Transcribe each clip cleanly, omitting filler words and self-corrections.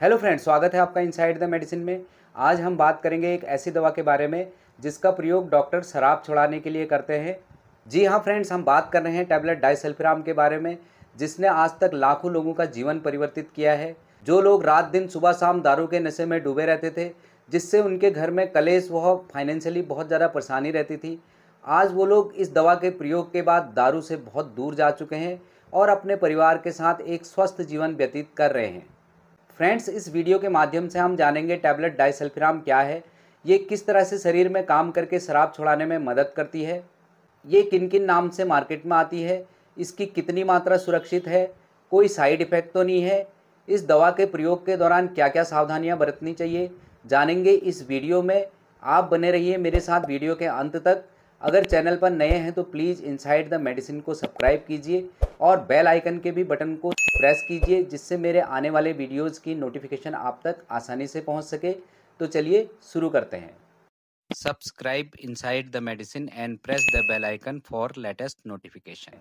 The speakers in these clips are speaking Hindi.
हेलो फ्रेंड्स, स्वागत है आपका इनसाइड द मेडिसिन में। आज हम बात करेंगे एक ऐसी दवा के बारे में जिसका प्रयोग डॉक्टर शराब छुड़ाने के लिए करते हैं। जी हाँ फ्रेंड्स, हम बात कर रहे हैं टैबलेट डाइसल्फिराम के बारे में, जिसने आज तक लाखों लोगों का जीवन परिवर्तित किया है। जो लोग रात दिन सुबह शाम दारू के नशे में डूबे रहते थे, जिससे उनके घर में कलेश व फाइनेंशियली बहुत ज़्यादा परेशानी रहती थी, आज वो लोग इस दवा के प्रयोग के बाद दारू से बहुत दूर जा चुके हैं और अपने परिवार के साथ एक स्वस्थ जीवन व्यतीत कर रहे हैं। फ्रेंड्स, इस वीडियो के माध्यम से हम जानेंगे टैबलेट डाइसल्फिराम क्या है, ये किस तरह से शरीर में काम करके शराब छुड़ाने में मदद करती है, ये किन किन नाम से मार्केट में आती है, इसकी कितनी मात्रा सुरक्षित है, कोई साइड इफ़ेक्ट तो नहीं है, इस दवा के प्रयोग के दौरान क्या क्या सावधानियां बरतनी चाहिए, जानेंगे इस वीडियो में। आप बने रहिए मेरे साथ वीडियो के अंत तक। अगर चैनल पर नए हैं तो प्लीज़ इनसाइड द मेडिसिन को सब्सक्राइब कीजिए और बेल आइकन के भी बटन को प्रेस कीजिए, जिससे मेरे आने वाले वीडियोज़ की नोटिफिकेशन आप तक आसानी से पहुंच सके। तो चलिए शुरू करते हैं। Subscribe inside the medicine and press the bell icon for latest notification.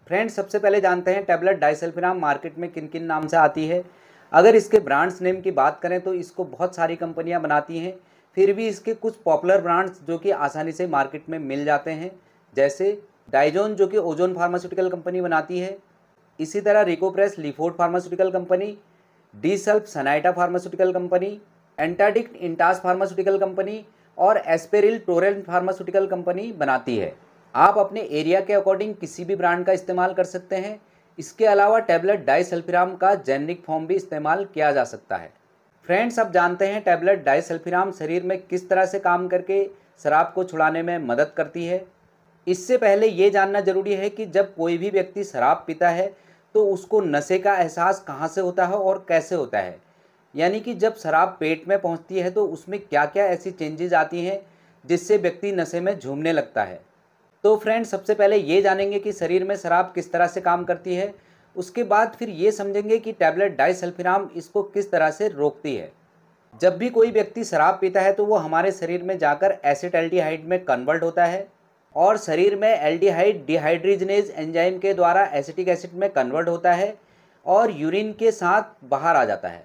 Friends, सबसे पहले जानते हैं टैबलेट डाइसल्फिराम मार्केट में किन किन नाम से आती है। अगर इसके ब्रांड्स नेम की बात करें तो इसको बहुत सारी कंपनियां बनाती हैं, फिर भी इसके कुछ पॉपुलर ब्रांड्स जो कि आसानी से मार्केट में मिल जाते हैं, जैसे डाइजोन जो कि ओजोन फार्मास्यूटिकल कंपनी बनाती है, इसी तरह रिकोप्रेस लिफोर्ड फार्मास्यूटिकल कंपनी, डी सल्फ सनाइटा फार्मास्यूटिकल कंपनी, एंटाडिक्ट इंटास फार्मास्यूटिकल कंपनी और एस्पेरिल टोरेंट फार्मास्यूटिकल कंपनी बनाती है। आप अपने एरिया के अकॉर्डिंग किसी भी ब्रांड का इस्तेमाल कर सकते हैं। इसके अलावा टैबलेट डाइसल्फिराम का जेनरिक फॉर्म भी इस्तेमाल किया जा सकता है। फ्रेंड्स, अब जानते हैं टैबलेट डाइसल्फिराम शरीर में किस तरह से काम करके शराब को छुड़ाने में मदद करती है। इससे पहले ये जानना जरूरी है कि जब कोई भी व्यक्ति शराब पीता है तो उसको नशे का एहसास कहाँ से होता है और कैसे होता है, यानी कि जब शराब पेट में पहुँचती है तो उसमें क्या क्या ऐसी चेंजेस आती हैं जिससे व्यक्ति नशे में झूमने लगता है। तो फ्रेंड्स, सबसे पहले ये जानेंगे कि शरीर में शराब किस तरह से काम करती है। उसके बाद फिर ये समझेंगे कि टैबलेट डाइसल्फिराम इसको किस तरह से रोकती है। जब भी कोई व्यक्ति शराब पीता है तो वो हमारे शरीर में जाकर एसिटाल्डिहाइड में कन्वर्ट होता है और शरीर में एल्डिहाइड डिहाइड्रोजनेज एंजाइम के द्वारा एसिटिक एसिड में कन्वर्ट होता है और यूरिन के साथ बाहर आ जाता है।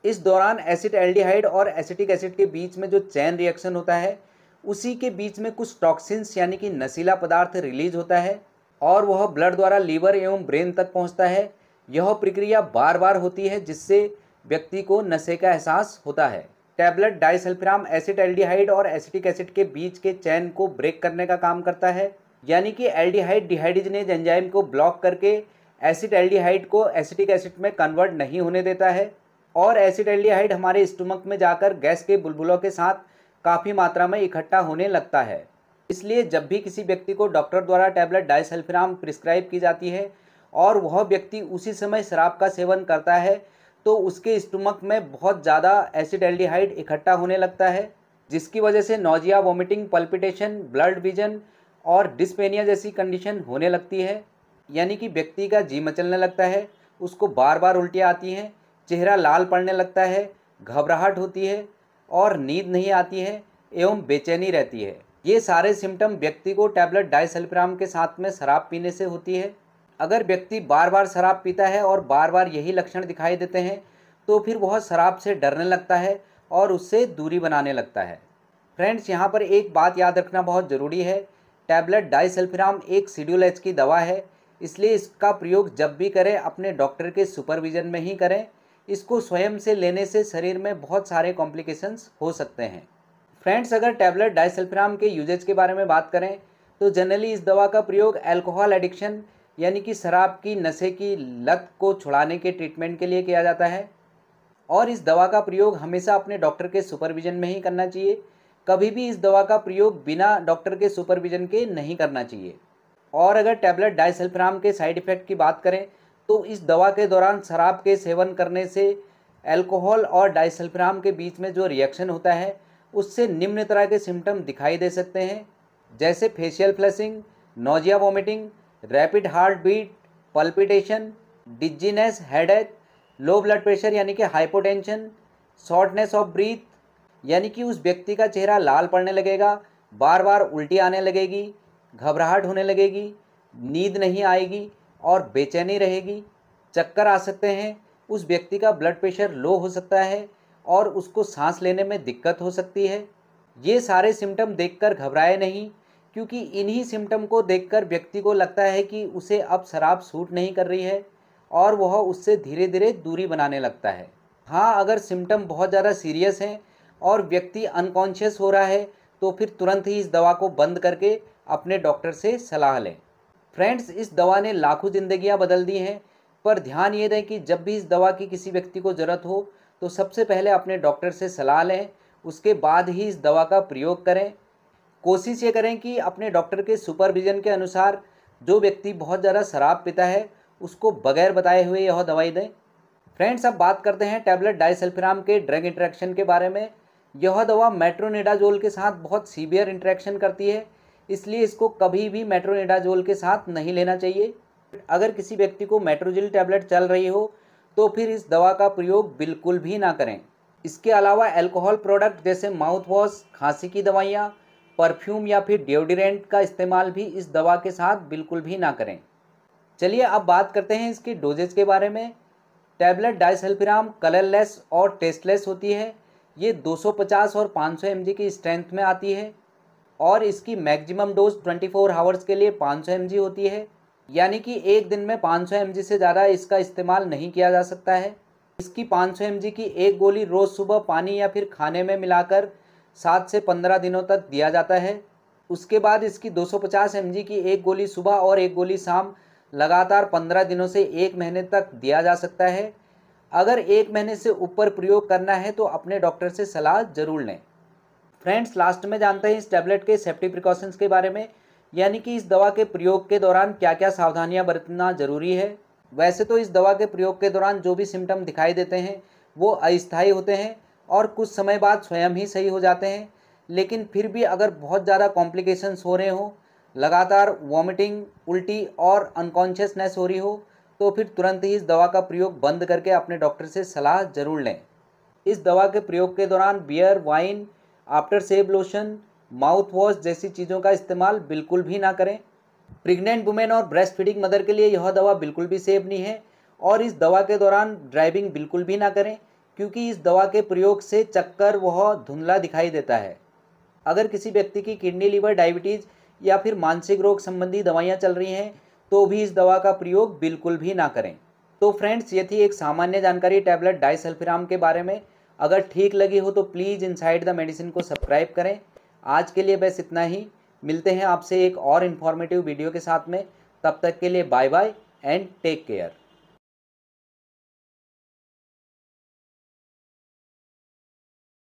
इस दौरान एसिटाल्डिहाइड और एसिटिक एसिड के बीच में जो चेन रिएक्शन होता है, उसी के बीच में कुछ टॉक्सिन्स यानी कि नशीला पदार्थ रिलीज होता है और वह ब्लड द्वारा लीवर एवं ब्रेन तक पहुंचता है। यह प्रक्रिया बार बार होती है जिससे व्यक्ति को नशे का एहसास होता है। टैबलेट डाइसल्फिराम एसिटाल्डिहाइड और एसिटिक एसिड के बीच के चेन को ब्रेक करने का काम करता है, यानी कि एल्डिहाइड डिहाइड्रोजनेज एंजाइम को ब्लॉक करके एसिटाल्डिहाइड को एसिटिक एसिड में कन्वर्ट नहीं होने देता है और एसिटाल्डिहाइड हमारे स्टमक में जाकर गैस के बुलबुलों के साथ काफ़ी मात्रा में इकट्ठा होने लगता है। इसलिए जब भी किसी व्यक्ति को डॉक्टर द्वारा टैबलेट डाइसल्फिराम प्रिस्क्राइब की जाती है और वह व्यक्ति उसी समय शराब का सेवन करता है तो उसके स्टमक में बहुत ज़्यादा एसिटाल्डिहाइड इकट्ठा होने लगता है, जिसकी वजह से nausea, vomiting, palpitation, blood vision और डिस्पेनिया जैसी कंडीशन होने लगती है, यानी कि व्यक्ति का जी मचलने लगता है, उसको बार बार उल्टियाँ आती हैं, चेहरा लाल पड़ने लगता है, घबराहट होती है और नींद नहीं आती है एवं बेचैनी रहती है। ये सारे सिम्टम व्यक्ति को टैबलेट डाइसल्फिराम के साथ में शराब पीने से होती है। अगर व्यक्ति बार बार शराब पीता है और बार बार यही लक्षण दिखाई देते हैं तो फिर वह शराब से डरने लगता है और उससे दूरी बनाने लगता है। फ्रेंड्स, यहाँ पर एक बात याद रखना बहुत ज़रूरी है। टैबलेट डाइसल्फिराम एक शेड्यूल एच की दवा है, इसलिए इसका प्रयोग जब भी करें अपने डॉक्टर के सुपरविजन में ही करें। इसको स्वयं से लेने से शरीर में बहुत सारे कॉम्प्लिकेशंस हो सकते हैं। फ्रेंड्स, अगर टैबलेट डाइसल्फिराम के यूजेज के बारे में बात करें तो जनरली इस दवा का प्रयोग अल्कोहल एडिक्शन यानी कि शराब की नशे की लत को छुड़ाने के ट्रीटमेंट के लिए किया जाता है और इस दवा का प्रयोग हमेशा अपने डॉक्टर के सुपरविजन में ही करना चाहिए। कभी भी इस दवा का प्रयोग बिना डॉक्टर के सुपरविजन के नहीं करना चाहिए। और अगर टैबलेट डाइसल्फिराम के साइड इफ़ेक्ट की बात करें तो इस दवा के दौरान शराब के सेवन करने से अल्कोहल और डाइसल्फिराम के बीच में जो रिएक्शन होता है उससे निम्न तरह के सिम्टम दिखाई दे सकते हैं, जैसे facial flushing, nausea, vomiting, rapid heart beat, palpitation, dizziness, headache, low blood pressure यानी कि हाइपोटेंशन, शॉर्टनेस ऑफ ब्रीथ यानी कि उस व्यक्ति का चेहरा लाल पड़ने लगेगा, बार बार उल्टी आने लगेगी, घबराहट होने लगेगी, नींद नहीं आएगी और बेचैनी रहेगी, चक्कर आ सकते हैं, उस व्यक्ति का ब्लड प्रेशर लो हो सकता है और उसको सांस लेने में दिक्कत हो सकती है। ये सारे सिम्टम देखकर घबराए नहीं, क्योंकि इन्हीं सिम्टम को देखकर व्यक्ति को लगता है कि उसे अब शराब सूट नहीं कर रही है और वह उससे धीरे धीरे दूरी बनाने लगता है। हाँ, अगर सिम्टम बहुत ज़्यादा सीरियस हैं और व्यक्ति अनकॉन्शियस हो रहा है तो फिर तुरंत ही इस दवा को बंद करके अपने डॉक्टर से सलाह लें। फ्रेंड्स, इस दवा ने लाखों ज़िंदगियां बदल दी हैं, पर ध्यान ये दें कि जब भी इस दवा की किसी व्यक्ति को ज़रूरत हो तो सबसे पहले अपने डॉक्टर से सलाह लें, उसके बाद ही इस दवा का प्रयोग करें। कोशिश ये करें कि अपने डॉक्टर के सुपरविज़न के अनुसार जो व्यक्ति बहुत ज़्यादा शराब पीता है उसको बगैर बताए हुए यह दवाई दें। फ्रेंड्स, अब बात करते हैं टैबलेट डाइसल्फिराम के ड्रग इंटरेक्शन के बारे में। यह दवा मेट्रोनिडाजोल के साथ बहुत सीवियर इंटरेक्शन करती है, इसलिए इसको कभी भी मेट्रोनिडाजोल के साथ नहीं लेना चाहिए। अगर किसी व्यक्ति को मेट्रोजिल टैबलेट चल रही हो तो फिर इस दवा का प्रयोग बिल्कुल भी ना करें। इसके अलावा अल्कोहल प्रोडक्ट जैसे माउथ वॉश, खांसी की दवाइयाँ, परफ्यूम या फिर डिओड्रेंट का इस्तेमाल भी इस दवा के साथ बिल्कुल भी ना करें। चलिए अब बात करते हैं इसकी डोजेज के बारे में। टैबलेट डाइसल्फिराम कलरलेस और टेस्टलेस होती है। ये 250 और 500 mg की स्ट्रेंथ में आती है और इसकी मैक्सिमम डोज 24 आवर्स के लिए 500 mg होती है, यानी कि एक दिन में 500 mg से ज़्यादा इसका इस्तेमाल नहीं किया जा सकता है। इसकी 500 mg की एक गोली रोज़ सुबह पानी या फिर खाने में मिलाकर 7 से 15 दिनों तक दिया जाता है। उसके बाद इसकी 250 mg की एक गोली सुबह और एक गोली शाम लगातार 15 दिनों से 1 महीने तक दिया जा सकता है। अगर 1 महीने से ऊपर प्रयोग करना है तो अपने डॉक्टर से सलाह जरूर लें। फ्रेंड्स, लास्ट में जानते हैं इस टैबलेट के सेफ्टी प्रिकॉशंस के बारे में, यानी कि इस दवा के प्रयोग के दौरान क्या क्या सावधानियां बरतना जरूरी है। वैसे तो इस दवा के प्रयोग के दौरान जो भी सिम्टम दिखाई देते हैं वो अस्थायी होते हैं और कुछ समय बाद स्वयं ही सही हो जाते हैं, लेकिन फिर भी अगर बहुत ज़्यादा कॉम्प्लिकेशंस हो रहे हों, लगातार वॉमिटिंग, उल्टी और अनकॉन्शियसनेस हो रही हो, तो फिर तुरंत ही इस दवा का प्रयोग बंद करके अपने डॉक्टर से सलाह जरूर लें। इस दवा के प्रयोग के दौरान beer, wine, after shave lotion, mouth wash जैसी चीज़ों का इस्तेमाल बिल्कुल भी ना करें। प्रेग्नेंट वुमेन और ब्रेस्ट फीडिंग मदर के लिए यह दवा बिल्कुल भी सेफ नहीं है और इस दवा के दौरान ड्राइविंग बिल्कुल भी ना करें, क्योंकि इस दवा के प्रयोग से चक्कर वह धुंधला दिखाई देता है। अगर किसी व्यक्ति की किडनी, लिवर, डायबिटीज़ या फिर मानसिक रोग संबंधी दवाइयाँ चल रही हैं तो भी इस दवा का प्रयोग बिल्कुल भी ना करें। तो फ्रेंड्स, ये थी एक सामान्य जानकारी टैबलेट डाइसल्फिराम के बारे में। अगर ठीक लगी हो तो प्लीज़ इनसाइड द मेडिसिन को सब्सक्राइब करें। आज के लिए बस इतना ही। मिलते हैं आपसे एक और इन्फॉर्मेटिव वीडियो के साथ में। तब तक के लिए bye bye and take care.